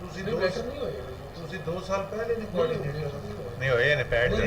ਤੁਸੀਂ 2 ਸਾਲ ਪਹਿਲੇ ਨਹੀਂ ਨਹੀਂ ਹੋਏ ਨੇ ਪੈਡ ਦੇ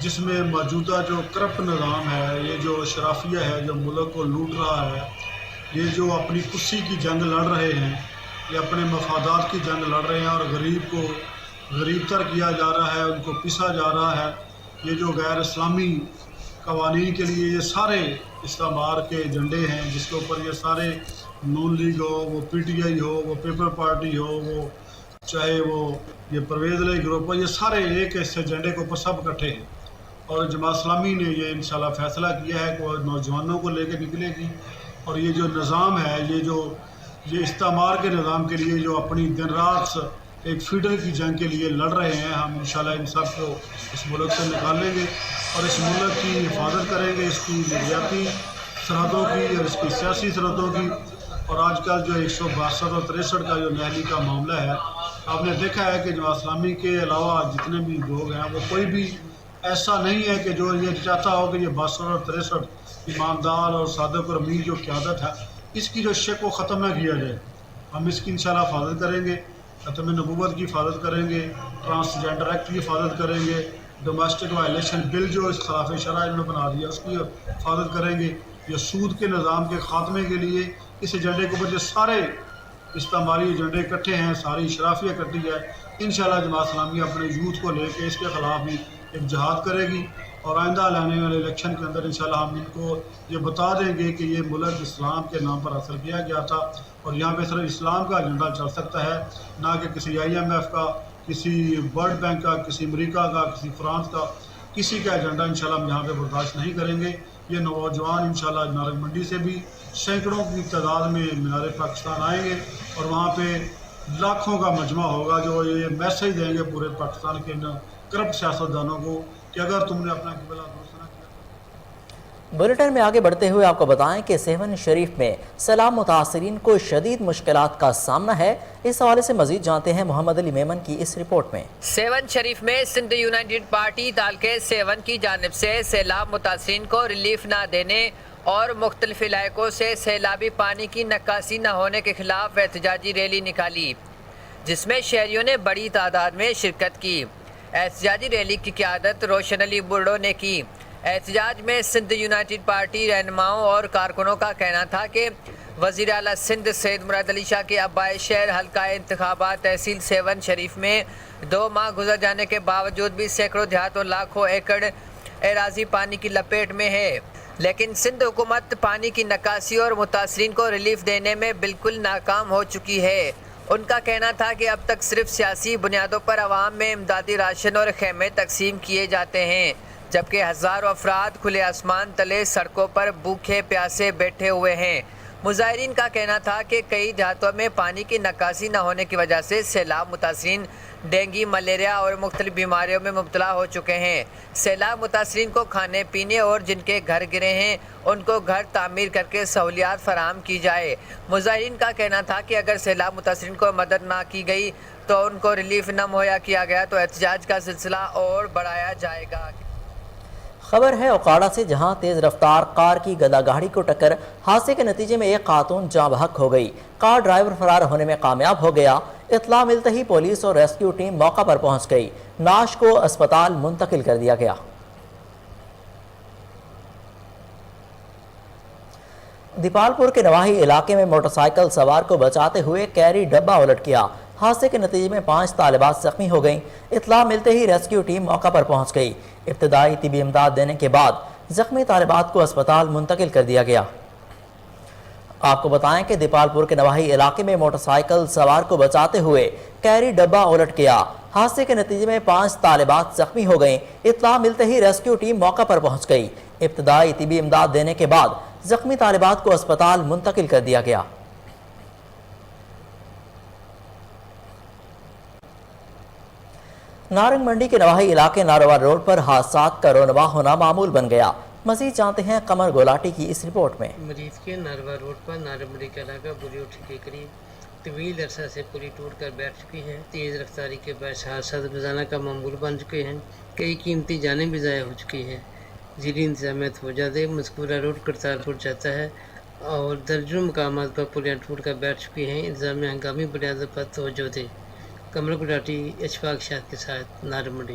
جس میں موجودہ جو کرپٹ نظام ہے، یہ جو اشرافیہ ہے جو ملک کو لوٹ رہا ہے، یہ جو اپنی کرسی کی جنگ لڑ رہے ہیں، یہ اپنے مفادات کی جنگ لڑ رہے ہیں اور غریب کو غریب تر کیا جا رہا ہے، ان کو پیسا جا رہا ہے. یہ جو غیر اسلامی قوانین کے لیے یہ سارے استعمار کے ایجنڈے ہیں، جس کے اوپر یہ سارے نون لیگ ہو، وہ پی ٹی آئی ہو، وہ پیپل پارٹی ہو، وہ چاہے وہ یہ پرویز علیہ گروپ ہو، یہ سارے ایک اس ایجنڈے کے اوپر سب اکٹھے ہیں. اور جماعت اسلامی نے یہ انشاءاللہ فیصلہ کیا ہے کہ وہ نوجوانوں کو لے کے نکلے گی. اور یہ جو نظام ہے، یہ استعمار کے نظام کے لیے جو اپنی دن رات ایک فیڈر کی جنگ کے لیے لڑ رہے ہیں، ہم انشاءاللہ ان سب کو اس ملک سے نکالیں گے اور اس ملک کی حفاظت کریں گے، اس کی مالیاتی سرحدوں کی اور اس کی سیاسی سرحدوں کی. اور آج کل جو 162 اور 63 کا جو نہلی کا معاملہ ہے، آپ نے دیکھا ہے کہ جماعت اسلامی کے علاوہ جتنے بھی لوگ ہیں وہ کوئی بھی ایسا نہیں ہے کہ جو یہ چاہتا ہو کہ یہ 62 اور 63 ایماندار اور صادق اور امین جو قیادت ہے، اس کی جو شک کو ختم نہ کیا جائے. ہم اس کی انشاءاللہ حفاظت کریں گے، ختم نبوت کی حفاظت کریں گے، ٹرانسجینڈر ایکٹ کی حفاظت کریں گے، ڈومیسٹک وائلیشن بل جو اس خلاف شرع انہوں نے بنا دیا اس کی حفاظت کریں گے. یہ سود کے نظام کے خاتمے کے لیے اس ایجنڈے کے اوپر جو سارے استعماری ایجنڈے اکٹھے ہیں، ساری اشرافیہ اکٹھی ہے، انشاءاللہ جماعت اسلامی اپنے یوتھ کو لے کے اس کے خلاف بھی ایک جہاد کرے گی. اور آئندہ لانے والے الیکشن کے اندر انشاءاللہ ہم ان کو یہ بتا دیں گے کہ یہ ملک اسلام کے نام پر حاصل کیا گیا تھا اور یہاں پہ صرف اسلام کا ایجنڈا چل سکتا ہے، نہ کہ کسی IMF کا، کسی ورلڈ بینک کا، کسی امریکہ کا، کسی فرانس کا. کسی کا ایجنڈا انشاءاللہ ہم یہاں پہ برداشت نہیں کریں گے. یہ نوجوان انشاءاللہ نارنگ منڈی سے بھی سینکڑوں کی تعداد میں مینار پاکستان آئیں گے اور وہاں پہ لاکھوں کا مجمع ہوگا جو یہ میسیج دیں گے پورے پاکستان کے کرپٹ سیاستدانوں کو کہ اگر تم نے اپنا قبلہ درست نہ کیا. بلیٹن میں آگے بڑھتے ہوئے آپ کو بتائیں کہ سیون شریف میں سیلاب متاثرین کو شدید مشکلات کا سامنا ہے. اس حوالے سے مزید جانتے ہیں محمد علی میمن کی اس رپورٹ میں. سیون شریف میں سندھ یونائیٹڈ پارٹی تالکے سیون کی جانب سے سیلاب متاثرین کو ریلیف نہ دینے اور مختلف علاقوں سے سیلابی پانی کی نکاسی نہ ہونے کے خلاف احتجاجی ریلی نکالی، جس میں شہریوں نے بڑی تعداد میں شرکت کی. احتجاجی ریلی کی قیادت روشن علی بڑھو نے کی. احتجاج میں سندھ یونائیٹڈ پارٹی رہنماؤں اور کارکنوں کا کہنا تھا کہ وزیر اعلیٰ سندھ سید مراد علی شاہ کے ابائے شہر حلقہ انتخابات تحصیل سیون شریف میں 2 ماہ گزر جانے کے باوجود بھی سینکڑوں دیہات اور لاکھوں ایکڑ اراضی پانی کی لپیٹ میں ہے، لیکن سندھ حکومت پانی کی نکاسی اور متاثرین کو ریلیف دینے میں بالکل ناکام ہو چکی ہے. ان کا کہنا تھا کہ اب تک صرف سیاسی بنیادوں پر عوام میں امدادی راشن اور خیمے تقسیم کیے جاتے ہیں، جبکہ ہزاروں افراد کھلے آسمان تلے سڑکوں پر بھوکے پیاسے بیٹھے ہوئے ہیں. مظاہرین کا کہنا تھا کہ کئی دیہاتوں میں پانی کی نکاسی نہ ہونے کی وجہ سے سیلاب متاثرین ڈینگی، ملیریا اور مختلف بیماریوں میں مبتلا ہو چکے ہیں. سیلاب متاثرین کو کھانے پینے اور جن کے گھر گرے ہیں ان کو گھر تعمیر کر کے سہولیات فراہم کی جائے. مظاہرین کا کہنا تھا کہ اگر سیلاب متاثرین کو مدد نہ کی گئی تو ان کو ریلیف نہ مہیا کیا گیا تو احتجاج کا سلسلہ اور بڑھایا جائے گا. خبر ہے اوکاڑا سے، جہاں تیز رفتار کار کی گدا گاڑی کو ٹکر حادثے کے نتیجے میں ایک خاتون جاں بحق ہو گئی. کار ڈرائیور فرار ہونے میں کامیاب ہو گیا. اطلاع ملتے ہی پولیس اور ریسکیو ٹیم موقع پر پہنچ گئی. نعش کو اسپتال منتقل کر دیا گیا. دیپال پور کے نواحی علاقے میں موٹر سائیکل سوار کو بچاتے ہوئے کیری ڈبہ الٹ گیا. حادثے کے نتیجے میں 5 طالبات زخمی ہو گئیں. اطلاع ملتے ہی ریسکیو ٹیم موقع پر پہنچ گئی. ابتدائی طبی امداد دینے کے بعد زخمی طالبات کو اسپتال منتقل کر دیا گیا. آپ کو بتائیں کہ دیپال پور کے نواحی علاقے میں موٹر سائیکل سوار کو بچاتے ہوئے کیری ڈبہ الٹ گیا. حادثے کے نتیجے میں 5 طالبات زخمی ہو گئیں. اطلاع ملتے ہی ریسکیو ٹیم موقع پر پہنچ گئی. ابتدائی طبی امداد دینے کے بعد زخمی طالبات کو اسپتال منتقل کر دیا گیا. نارنگ منڈی کے نواحی علاقے ناروار روڈ پر حادثات کا رونما ہونا معمول بن گیا. مزید جانتے ہیں قمر گولاٹی کی اس رپورٹ میں. مریض کے ناروار روڈ پر نارنگ منڈی کا علاقہ بری اٹھی کے قریب طویل عرصہ سے پلی ٹوٹ کر بیٹھ چکی ہے. تیز رفتاری کے باعث حادثات روزانہ کا معمول بن چکے ہیں. کئی قیمتی جانیں بھی ضائع ہو چکی ہیں. ذیلی انتظامیہ وجہ مذکورہ روڈ کرتارپور جاتا ہے اور درجنوں مقامات پر پلیاں ٹوٹ کر بیٹھ چکی ہیں. انتظامیہ ہنگامی بنیادوں پر توجہ دے. کمر گلاٹی اشفاق شاہ کے ساتھ نارنگ منڈی.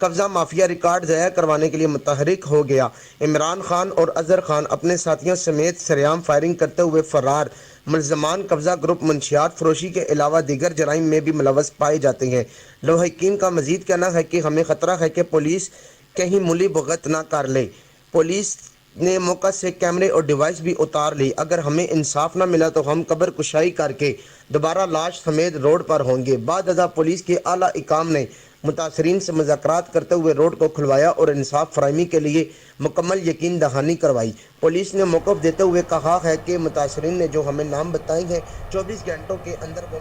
قبضہ مافیا ریکارڈ ضائع کروانے کے لیے متحرک ہو گیا۔ عمران خان اور اظہر خان اپنے ساتھیوں سمیت سریعام فائرنگ کرتے ہوئے فرار۔ ملزمان قبضہ گروپ منشیات فروشی کے علاوہ دیگر جرائم میں بھی ملوث پائے جاتے ہیں۔ لواحقین کا مزید کہنا ہے کہ ہمیں خطرہ ہے کہ پولیس کہیں ملی بغت نہ کر لے۔ پولیس نے موقع سے کیمرے اور ڈیوائس بھی اتار لی۔ اگر ہمیں انصاف نہ ملا تو ہم قبر کشائی کر کے دوبارہ لاش سمیت روڈ پر ہوں گے۔ بعد ازاں پولیس کے اعلیٰ حکام نے متاثرین سے مذاکرات کرتے ہوئے روڈ کو کھلوایا اور انصاف فراہمی کے لیے مکمل یقین دہانی کروائی۔ پولیس نے موقف دیتے ہوئے کہا ہے کہ متاثرین نے جو ہمیں نام بتائے ہیں 24 گھنٹوں کے اندر وہ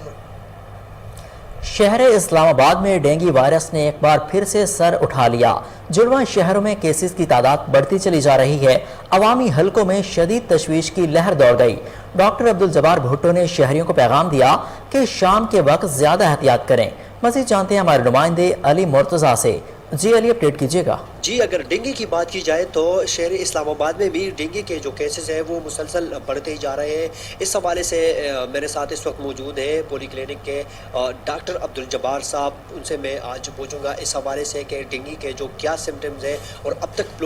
شہر اسلام آباد میں ڈینگی وائرس نے ایک بار پھر سے سر اٹھا لیا۔ جڑواں شہروں میں کیسز کی تعداد بڑھتی چلی جا رہی ہے۔ عوامی حلقوں میں شدید تشویش کی لہر دوڑ گئی۔ ڈاکٹر عبدالجبار بھٹو نے شہریوں کو پیغام دیا کہ شام کے وقت زیادہ احتیاط کریں۔ مزید جانتے ہیں ہمارے نمائندے علی مرتضیٰ سے۔ جی علی، اپڈیٹ کیجیے گا۔ جی، اگر ڈینگی کی بات کی جائے تو شہر اسلام آباد میں بھی ڈینگی کے جو کیسز ہیں وہ مسلسل بڑھتے ہی جا رہے ہیں۔ اس حوالے سے میرے ساتھ اس وقت موجود ہیں پولی کلینک کے ڈاکٹر عبدالجبار صاحب۔ ان سے میں آج پوچھوں گا اس حوالے سے کہ ڈینگی کے جو کیا سمٹمز ہیں اور اب تک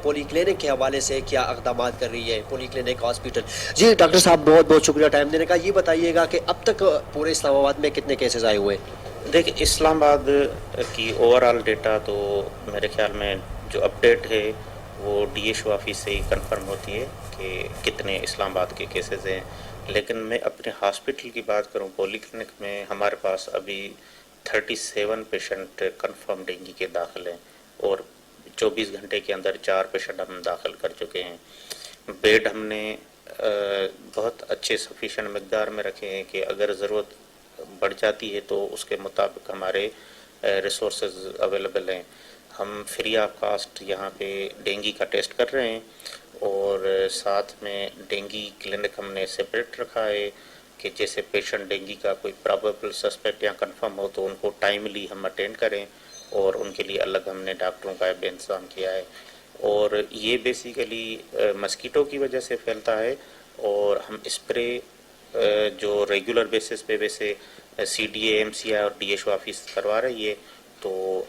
پولی کلینک کے حوالے سے کیا اقدامات کر رہی ہے پولی کلینک ہاسپٹل۔ جی ڈاکٹر صاحب، بہت بہت شکریہ ٹائم دینے کا۔ یہ بتائیے گا کہ اب تک پورے اسلام آباد میں کتنے کیسز آئے ہوئے ہیں؟ دیکھیں، اسلام آباد کی اوورآل ڈیٹا تو میرے خیال میں جو اپڈیٹ ہے وہ ڈی ایش او آفس سے ہی کنفرم ہوتی ہے کہ کتنے اسلام آباد کے کیسز ہیں۔ لیکن میں اپنے ہاسپٹل کی بات کروں، پولی کلینک میں ہمارے پاس ابھی 37 پیشنٹ کنفرم ڈینگی کے داخل ہیں اور 24 گھنٹے کے اندر 4 پیشنٹ ہم داخل کر چکے ہیں۔ بیڈ ہم نے بہت اچھے سفیشینٹ مقدار میں رکھے ہیں کہ اگر ضرورت بڑھ جاتی ہے تو اس کے مطابق ہمارے ریسورسز اویلیبل ہیں۔ ہم فری آف کاسٹ یہاں پہ ڈینگی کا ٹیسٹ کر رہے ہیں اور ساتھ میں ڈینگی کلینک ہم نے سپریٹ رکھا ہے کہ جیسے پیشنٹ ڈینگی کا کوئی پرابیبل سسپیکٹ یا کنفرم ہو تو ان کو ٹائملی ہم اٹینڈ کریں اور ان کے لیے الگ ہم نے ڈاکٹروں کا بھی انتظام کیا ہے۔ اور یہ بیسیکلی مسکیٹو کی وجہ سے پھیلتا ہے اور ہم اسپرے جو ریگولر بیسس پہ ویسے C D A, M C آئی اور ڈی ایش او آفس کروا رہی ہے، تو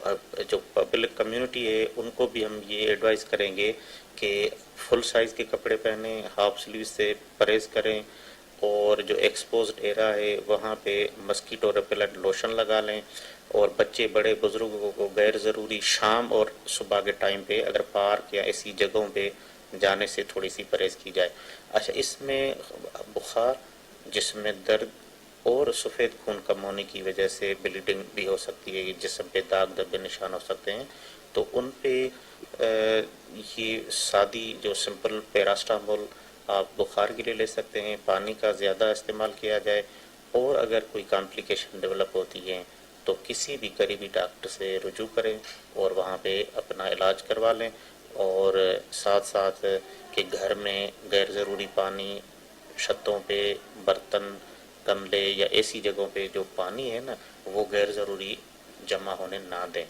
جو پبلک کمیونٹی ہے ان کو بھی ہم یہ ایڈوائز کریں گے کہ فل سائز کے کپڑے پہنیں، ہاف سلیو سے پرہیز کریں اور جو ایکسپوزڈ ایریا ہے وہاں پہ مسکیٹو ریپیلنٹ لوشن لگا لیں، اور بچے بڑے بزرگوں کو غیر ضروری شام اور صبح کے ٹائم پہ اگر پارک یا ایسی جگہوں پہ جانے سے تھوڑی سی پرہیز کی جائے۔ اچھا، اس میں بخار، جسم میں درد اور سفید خون کم ہونے کی وجہ سے بلیڈنگ بھی ہو سکتی ہے، جسم پہ داغ دھبے نشان ہو سکتے ہیں، تو ان پہ یہ سادی جو سمپل پیراسٹامول آپ بخار کے لیے لے سکتے ہیں۔ پانی کا زیادہ استعمال کیا جائے اور اگر کوئی کمپلیکیشن ڈیولپ ہوتی ہے تو کسی بھی قریبی ڈاکٹر سے رجوع کریں اور وہاں پہ اپنا علاج کروا لیں، اور ساتھ ساتھ کہ گھر میں غیر ضروری پانی، چھتوں پہ برتن، گملے یا ایسی جگہوں پہ جو پانی ہے نا وہ غیر ضروری جمع ہونے نہ دیں،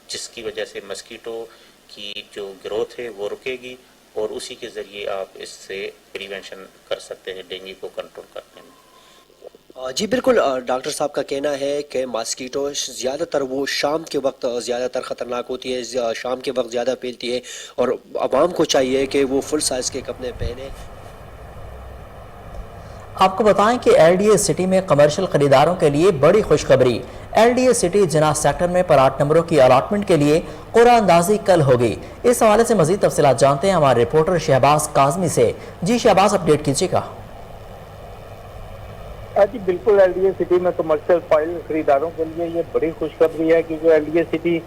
جس کی وجہ سے مسکیٹو کی جو گروتھ ہے وہ رکے گی اور اسی کے ذریعے آپ اس سے پریونشن کر سکتے ہیں ڈینگی کو کنٹرول کرنے میں۔ جی بالکل، ڈاکٹر صاحب کا کہنا ہے کہ ماسکیٹو زیادہ تر وہ شام کے وقت زیادہ تر خطرناک ہوتی ہے، شام کے وقت زیادہ پھیلتی ہے اور عوام کو چاہیے کہ وہ فل سائز کے کپڑے پہنیں۔ آپ کو بتائیں کہ ایل ڈی اے سٹی میں کمرشل خریداروں کے لیے بڑی خوشخبری۔ ایل ڈی اے سٹی جناح سیکٹر میں پلاٹ نمبروں کی الاٹمنٹ کے لیے قرعہ اندازی کل ہوگی۔ اس حوالے سے مزید تفصیلات جانتے ہیں ہمارے رپورٹر شہباز کاظمی سے۔ جی شہباز، اپڈیٹ کیجیے گا۔ جی بالکل، ایل ڈی اے سٹی میں کمرشل فائل خریداروں کے لیے یہ بڑی خوشخبری ہے کیونکہ ایل ڈی اے سٹی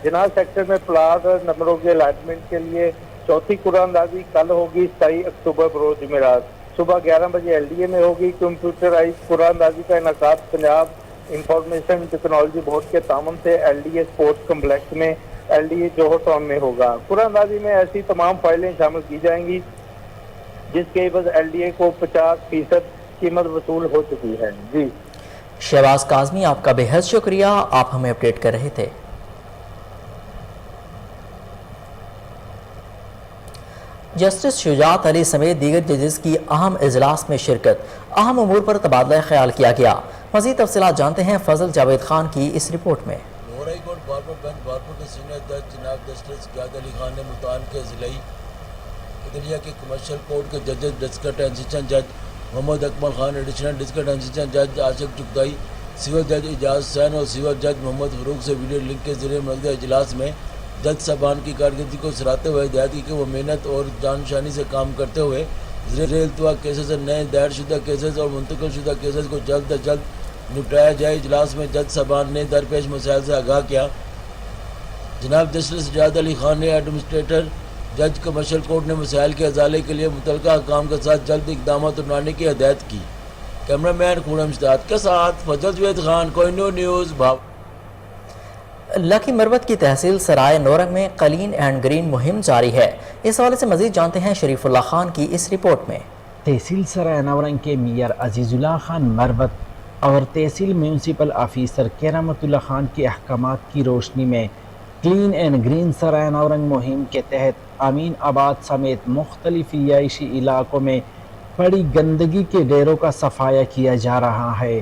جناح سیکٹر میں پلاٹ نمبروں کے الاٹمنٹ کے لیے چوتھی قرعہ اندازی کل ہوگی 27 اکتوبر بروز جمعرات صبح 11 بجے ایل ڈی اے میں ہوگی۔ کمپیوٹرائز قرعہ اندازی کا انعقاد پنجاب انفارمیشن ٹیکنالوجی بورڈ کے تعاون سے L D A sports complex میں L D A Johar town میں ہوگا۔ قرعہ اندازی میں ایسی تمام فائلیں شامل کی جائیں گی جس کے عوض ایل ڈی اے کو 50% قیمت وصول ہو چکی ہے۔ جی شہباز کاظمی، آپ کا بے حد شکریہ، آپ ہمیں اپڈیٹ کر رہے تھے۔ جسٹس شجاعت علی سمیت دیگر ججز کی اہم اجلاس میں شرکت، اہم امور پر تبادلہ خیال کیا گیا۔ مزید تفصیلات جانتے ہیں فضل جاوید خان کی اس رپورٹ میں۔ لاہور ہائی کورٹ بارپور بینچ بارپور کے سینئر جج جناب جسٹس جاد علی خان نے ملتان کے ضلعی عدلیہ کے کمرشل کورٹ کے ججز ڈسٹرکٹ اسسٹنٹ جج محمد اکمل خان، ایڈیشنل ڈسٹرکٹ اسسٹنٹ جج عاشق چغتائی، سول جج اعجاز حسین اور سول جج محمد فاروق سے ویڈیو لنک کے ذریعے منعقدہ اجلاس میں جج صاحبان کی کارکردگی کو سراہتے ہوئے ہدایت کی کہ وہ محنت اور جانشانی سے کام کرتے ہوئے زیر التوا کیسز اور نئے دائر شدہ کیسز اور منتقل شدہ کیسز کو جلد از جلد نپٹایا جائے۔ اجلاس میں جج صاحبان نے درپیش مسائل سے آگاہ کیا۔ جناب جسٹس جاد علی خان نے ایڈمنسٹریٹر جج کمرشل کورٹ نے مسائل کے ازالے کے لیے متعلقہ حکام کے ساتھ جلد اقدامات اٹھانے کی ہدایت کی۔ کیمرہ مین خورم اشتاق کے ساتھ فضل جوید خان، کوئی نیوز بھاو۔ لکی مروت کی تحصیل سرائے نورنگ میں کلین اینڈ گرین مہم جاری ہے۔ اس حوالے سے مزید جانتے ہیں شریف اللہ خان کی اس رپورٹ میں۔ تحصیل سرائے نورنگ کے میئر عزیز اللہ خان مروت اور تحصیل میونسپل آفیسر کرامت اللہ خان کے احکامات کی روشنی میں کلین اینڈ گرین سرائے نورنگ مہم کے تحت امین آباد سمیت مختلف رہائشی علاقوں میں پڑی گندگی کے ڈیروں کا صفایا کیا جا رہا ہے۔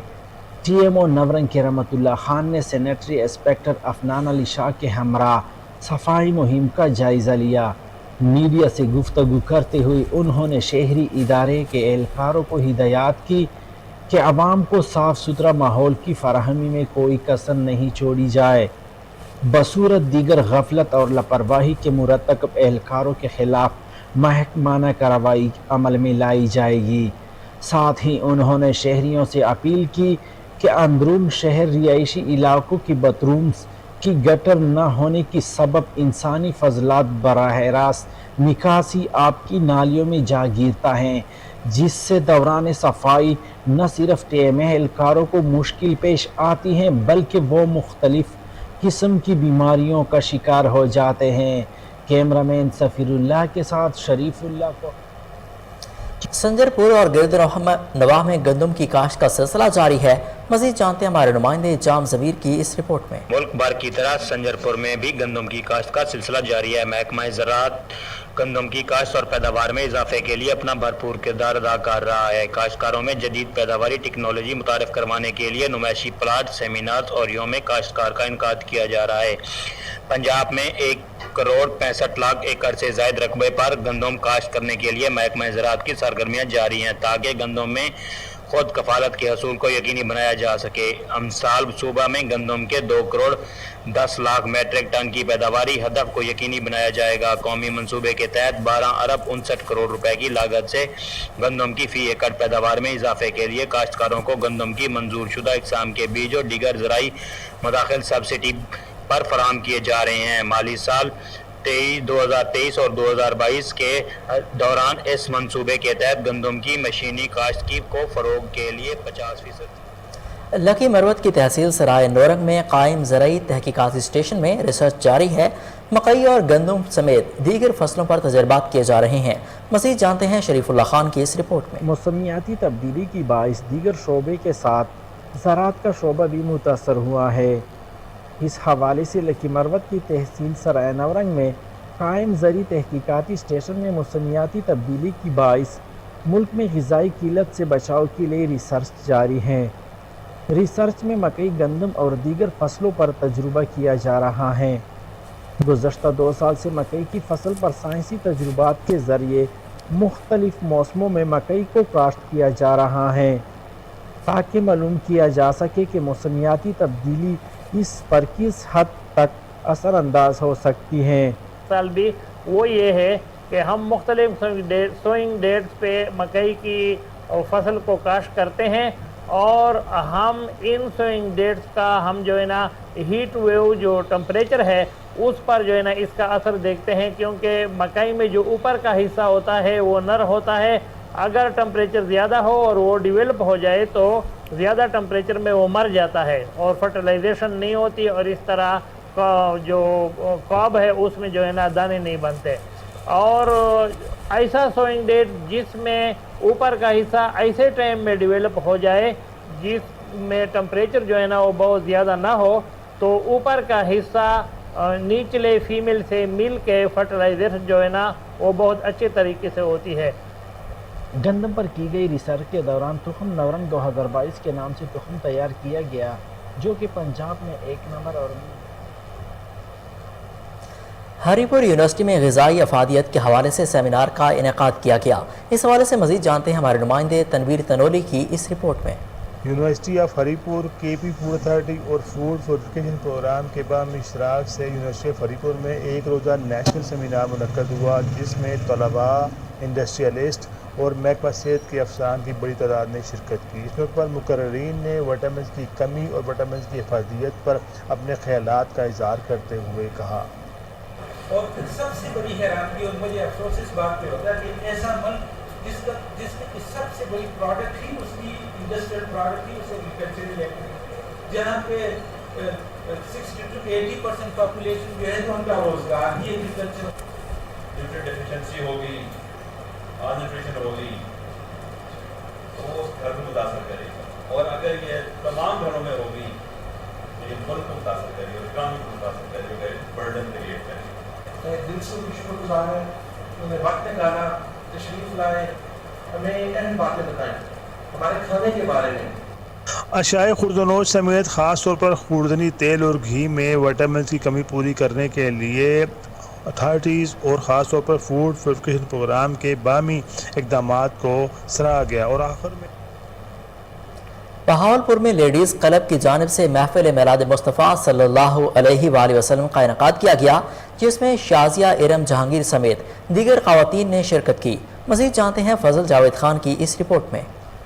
ٹی ایم او نورنگ کرامت اللہ خان نے سینیٹری انسپیکٹر افنان علی شاہ کے ہمراہ صفائی مہم کا جائزہ لیا۔ میڈیا سے گفتگو کرتے ہوئے انہوں نے شہری ادارے کے اہلکاروں کو ہدایات کی کہ عوام کو صاف ستھرا ماحول کی فراہمی میں کوئی کسر نہیں چھوڑی جائے، بصورت دیگر غفلت اور لاپرواہی کے مرتکب اہلکاروں کے خلاف محکمانہ کارروائی عمل میں لائی جائے گی۔ ساتھ ہی انہوں نے شہریوں سے اپیل کی کہ اندرون شہر رہائشی علاقوں کی باتھ رومز کی گٹر نہ ہونے کی سبب انسانی فضلات براہ راست نکاسی آب کی نالیوں میں جا گرتا ہے، جس سے دوران صفائی نہ صرف ٹیم اہلکاروں کو مشکل پیش آتی ہیں بلکہ وہ مختلف قسم کی بیماریوں کا شکار ہو جاتے ہیں۔ کیمرہ مین سفیر اللہ کے ساتھ شریف اللہ کو۔ سنجر پور اور گرد نواح میں گندم کی کاشت کا سلسلہ جاری ہے۔ مزید جانتے ہیں ہمارے نمائندے جام ضمیر کی اس رپورٹ میں۔ ملک بھر کی طرح سنجر پور میں بھی گندم کی کاشت کا سلسلہ جاری ہے۔ محکمہ زراعت گندم کی کاشت اور پیداوار میں اضافے کے لیے اپنا بھرپور کردار ادا کر رہا ہے۔ کاشتکاروں میں جدید پیداواری ٹیکنالوجی متعارف کروانے کے لیے نمائشی پلاٹ، سیمینار اور یوم کاشتکار کا انعقاد کیا جا رہا ہے۔ پنجاب میں 1,65,00,000 ایکڑ سے زائد رقبے پر گندم کاشت کرنے کے لیے محکمہ زراعت کی سرگرمیاں جاری ہیں تاکہ گندم میں خود کفالت کے حصول کو یقینی بنایا جا سکے۔ امسال صوبہ میں گندم کے 2,10,00,000 میٹرک ٹن کی پیداواری ہدف کو یقینی بنایا جائے گا۔ قومی منصوبے کے تحت 12,59 کروڑ روپے کی لاگت سے گندم کی فی ایکڑ پیداوار میں اضافے کے لیے کاشتکاروں کو گندم کی منظور شدہ اقسام کے بیج اور دیگر زرعی مداخل سبسڈی پر فراہم کیے جا رہے ہیں۔ مالی سال 2023 اور 2022 کے دوران اس منصوبے کے تحت گندم کی مشینی کاشت کو فروغ کے لیے 50%۔ لکی مروت کی تحصیل سرائے نورنگ میں قائم زرعی تحقیقاتی اسٹیشن میں ریسرچ جاری ہے۔ مکئی اور گندم سمیت دیگر فصلوں پر تجربات کیے جا رہے ہیں۔ مزید جانتے ہیں شریف اللہ خان کی اس رپورٹ میں۔ موسمیاتی تبدیلی کی باعث دیگر شعبے کے ساتھ زراعت کا شعبہ بھی متاثر ہوا ہے۔ اس حوالے سے لکی مروت کی تحصیل سرائے نورنگ میں قائم زرعی تحقیقاتی اسٹیشن میں موسمیاتی تبدیلی کی باعث ملک میں غذائی قلت سے بچاؤ کے لیے ریسرچ جاری ہے۔ ریسرچ میں مکئی، گندم اور دیگر فصلوں پر تجربہ کیا جا رہا ہے۔ گزشتہ 2 سال سے مکئی کی فصل پر سائنسی تجربات کے ذریعے مختلف موسموں میں مکئی کو کاشت کیا جا رہا ہے تاکہ معلوم کیا جا سکے کہ موسمیاتی تبدیلی اس پر کس حد تک اثر انداز ہو سکتی ہیں۔ سال بھی وہ یہ ہے کہ ہم مختلف سوئنگ ڈیٹس پہ مکئی کی فصل کو کاشت کرتے ہیں اور ہم ان سوئنگ ڈیٹس کا ہم جو ہے نا ہیٹ ویو جو ٹمپریچر ہے اس پر جو ہے نا اس کا اثر دیکھتے ہیں، کیونکہ مکئی میں جو اوپر کا حصہ ہوتا ہے وہ نر ہوتا ہے۔ اگر ٹمپریچر زیادہ ہو اور وہ ڈیولپ ہو جائے تو زیادہ ٹمپریچر میں وہ مر جاتا ہے اور فرٹیلائزیشن نہیں ہوتی اور اس طرح کا جو کاب ہے اس میں جو ہے نا دانے نہیں بنتے۔ اور ایسا سوئنگ ڈیٹ جس میں اوپر کا حصہ ایسے ٹائم میں ڈیولپ ہو جائے جس میں ٹمپریچر جو ہے نا وہ بہت زیادہ نہ ہو تو اوپر کا حصہ نیچلے فیمیل سے مل کے فرٹیلائزیشن جو ہے نا وہ بہت اچھے طریقے سے ہوتی ہے۔ گندم پر کی گئی ریسرچ کے دوران تخم نورنگ 2022 کے نام سے تخم تیار کیا گیا جو کہ پنجاب میں 1 نمبر اور ہری پور یونیورسٹی میں غذائی افادیت کے حوالے سے سیمینار کا انعقاد کیا گیا۔ اس حوالے سے مزید جانتے ہیں ہمارے نمائندے تنویر تنولی کی اس رپورٹ میں۔ یونیورسٹی آف ہری پور، کے پی فوڈ اتھارٹی اور فوڈ فورٹیفکیشن پروگرام کے باہمی اشتراک سے یونیورسٹی آف ہری پور میں ایک روزہ نیشنل سیمینار منعقد ہوا، جس میں طلباء، انڈسٹریلسٹ اور محکمہ صحت کے افسران کی بڑی تعداد نے شرکت کی۔ اس موقع پر مقررین نے وٹامنس کی کمی اور وٹامنس کی افادیت پر اپنے خیالات کا اظہار کرتے ہوئے کہا۔ اور پھر سب سے بڑی حیرانگی اور مجھے افسوس اس بات پہ ہوتا ہے کہ ایسا ملک جس کی سب سے بڑی پروڈکٹ ہی اس کی انڈسٹریل پروڈکٹ ہی اس ایگریکلچرل ہے، جہاں پہ 60 to 80% پاپولیشن جو ہے تو ان کا روزگار ہی ایگریکلچر۔ نیوٹرین ڈیفیشنسی ہوگی، مال نیوٹریشن ہوگی تو وہ گھر کو متاثر کرے گا، اور اگر یہ تمام گھروں میں ہوگی تو یہ ملک کو متاثر کرے گا، اکانومی کو متاثر کرے گا، برڈن کریٹ کرے گا۔ دل سے شکر گزار ہیں، انہوں نے وقت نکالا، تشریف لائے، ہمیں اہم باتیں بتائیں ہمارے کھانے کے بارے میں۔ اشیاء خوردنوش سمیت خاص طور پر خوردنی تیل اور گھی میں وٹامنس کی کمی پوری کرنے کے لیے اتھارٹیز اور خاص طور پر فوڈ فورٹیفکیشن پروگرام کے باہمی اقدامات کو سراہا گیا۔ اور آخر میں بہاولپور میں لیڈیز کلب کی جانب سے محفل میلاد مصطفیٰ صلی اللہ علیہ وآلہ وسلم کا انعقاد کیا گیا، جس میں شازیہ ارم جہانگیر سمیت دیگر خواتین نے شرکت کی۔ مزید جانتے ہیں فضل جاوید خان کی اس رپورٹ میں۔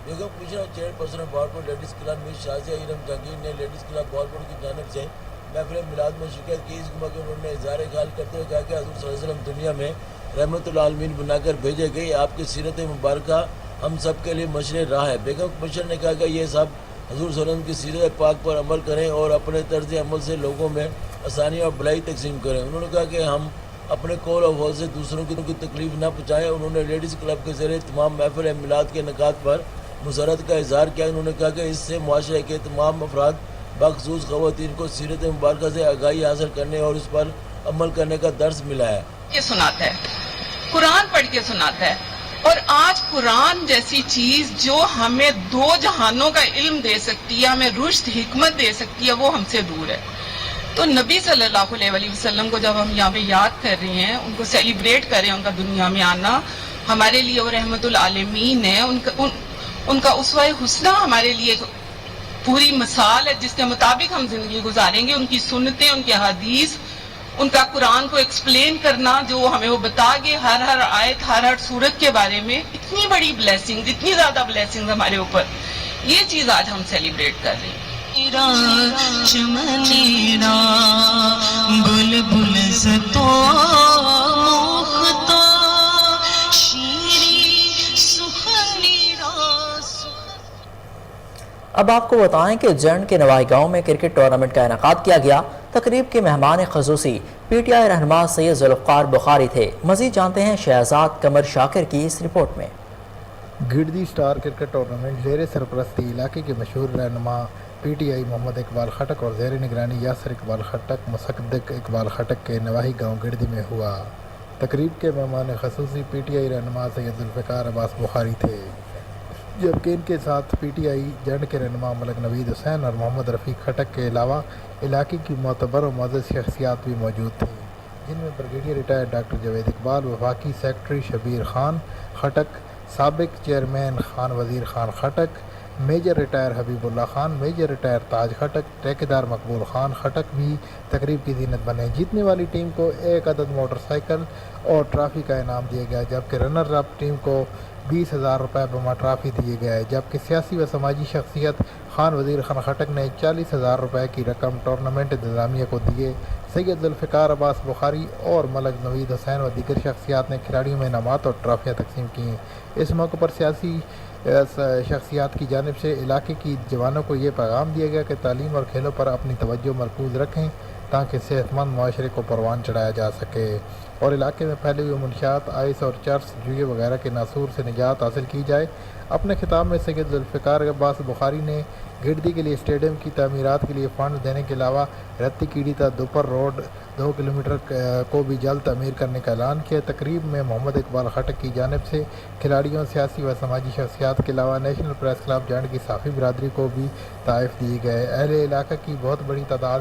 بیگم commissioner chairperson Bahawalpur ladies club میں شازیہ ارم جہانگیر نے لیڈیز کلب بہاولپور کی جانب سے محفل میلاد میں شرکت کی۔ اس موقع پر انہوں نے اظہار خیال کرتے ہوئے کہا کہ حضور صلی اللہ علیہ وسلم دنیا میں رحمت العالمین بنا کر بھیجے گئے، آپ کی سیرت مبارکہ ہم سب کے لیے مشرع راہ ہے۔ بیگم کمشنر نے کہا کہ یہ سب حضور صلی اللہ علیہ وسلم کی سیرت پاک پر عمل کریں اور اپنے طرز عمل سے لوگوں میں آسانی اور بھلائی تقسیم کریں۔ انہوں نے کہا کہ ہم اپنے قول و فعل سے دوسروں کی تکلیف نہ پہنچائیں۔ انہوں نے لیڈیز کلب کے ذریعے تمام محفل میلاد کے انعقاد پر مسرت کا اظہار کیا۔ انہوں نے کہا کہ اس سے معاشرے کے تمام افراد بخصوص خواتین کو سیرت مبارکہ سے آگاہی حاصل کرنے اور اس پر عمل کرنے کا درس ملا ہے۔ یہ سناتا ہے، قرآن پڑھ کے سناتا ہے، اور آج قرآن جیسی چیز جو ہمیں دو جہانوں کا علم دے سکتی ہے، ہمیں رشد حکمت دے سکتی ہے، وہ ہم سے دور ہے۔ تو نبی صلی اللہ علیہ وآلہ وسلم کو جب ہم یہاں پہ یاد کر رہے ہیں، ان کو سیلیبریٹ کر رہے ہیں، ان کا دنیا میں آنا ہمارے لیے وہ رحمت العالمین ہے، ان کا اسوہ حسنہ ہمارے لیے پوری مثال ہے جس کے مطابق ہم زندگی گزاریں گے۔ ان کی سنتیں، ان کے حدیث، ان کا قرآن کو ایکسپلین کرنا جو ہمیں وہ بتا گے ہر آیت، ہر سورت کے بارے میں، اتنی بڑی بلیسنگ، اتنی زیادہ بلیسنگ ہمارے اوپر، یہ چیز آج ہم سیلیبریٹ کر رہے ہیں۔ اب آپ کو بتائیں کہ جنڈ کے نوائی گاؤں میں کرکٹ ٹورنامنٹ کا انعقاد کیا گیا۔ تقریب کے مہمان خصوصی پی ٹی آئی رہنما سید ذوالفقار بخاری تھے۔ مزید جانتے ہیں شہزاد قمر شاکر کی اس رپورٹ میں۔ گردی سٹار کرکٹ ٹورنامنٹ زیر سرپرستی علاقے کے مشہور رہنما پی ٹی آئی محمد اقبال خٹک اور زیر نگرانی یاسر اقبال خٹک مصدق اقبال خٹک کے نواحی گاؤں گردی میں ہوا۔ تقریب کے مہمان خصوصی پی ٹی آئی رہنما سید ذوالفقار عباس بخاری تھے، جبکہ ان کے ساتھ پی ٹی آئی جنڈ کے رہنما ملک نوید حسین اور محمد رفیق خٹک کے علاوہ علاقے کی معتبر و معزز شخصیات بھی موجود تھیں، جن میں brigadier retire doctor Javed Iqbal, وفاقی سیکرٹری شبیر خان خٹک، سابق چیئرمین خان وزیر خان خٹک، میجر ریٹائر حبیب اللہ خان، میجر ریٹائر تاج خٹک، ٹھیکیدار مقبول خان خٹک بھی تقریب کی زینت بنے۔ جیتنے والی ٹیم کو 1 عدد موٹر سائیکل اور ٹرافی کا انعام دیا گیا، جبکہ رنر اپ ٹیم کو 20,000 روپے بما ٹرافی دیے گئے، جبکہ سیاسی و سماجی شخصیت خان وزیر خان خٹک نے 40,000 روپے کی رقم ٹورنامنٹ انتظامیہ کو دیے۔ سید ذوالفقار عباس بخاری اور ملک نوید حسین و دیگر شخصیات نے کھلاڑیوں میں انعامات اور ٹرافیاں تقسیم کیں۔ اس موقع پر سیاسی شخصیات کی جانب سے علاقے کی جوانوں کو یہ پیغام دیا گیا کہ تعلیم اور کھیلوں پر اپنی توجہ مرکوز رکھیں تاکہ صحت مند معاشرے کو پروان چڑھایا جا سکے اور علاقے میں پھیلے ہوئے منشیات، آئس اور چرس، جوئے وغیرہ کے ناسور سے نجات حاصل کی جائے۔ اپنے خطاب میں سید ذوالفقار عباس بخاری نے گردی کے لیے اسٹیڈیم کی تعمیرات کے لیے فنڈ دینے کے علاوہ رتی کیڑی تا دوپر روڈ 2 کلومیٹر کو بھی جلد تعمیر کرنے کا اعلان کیا۔ تقریب میں محمد اقبال خٹک کی جانب سے کھلاڑیوں، سیاسی و سماجی شخصیات کے علاوہ نیشنل پریس کلب جنڈ کی صحافی برادری کو بھی تحائف دیے گئے۔ اہل علاقہ کی بہت بڑی تعداد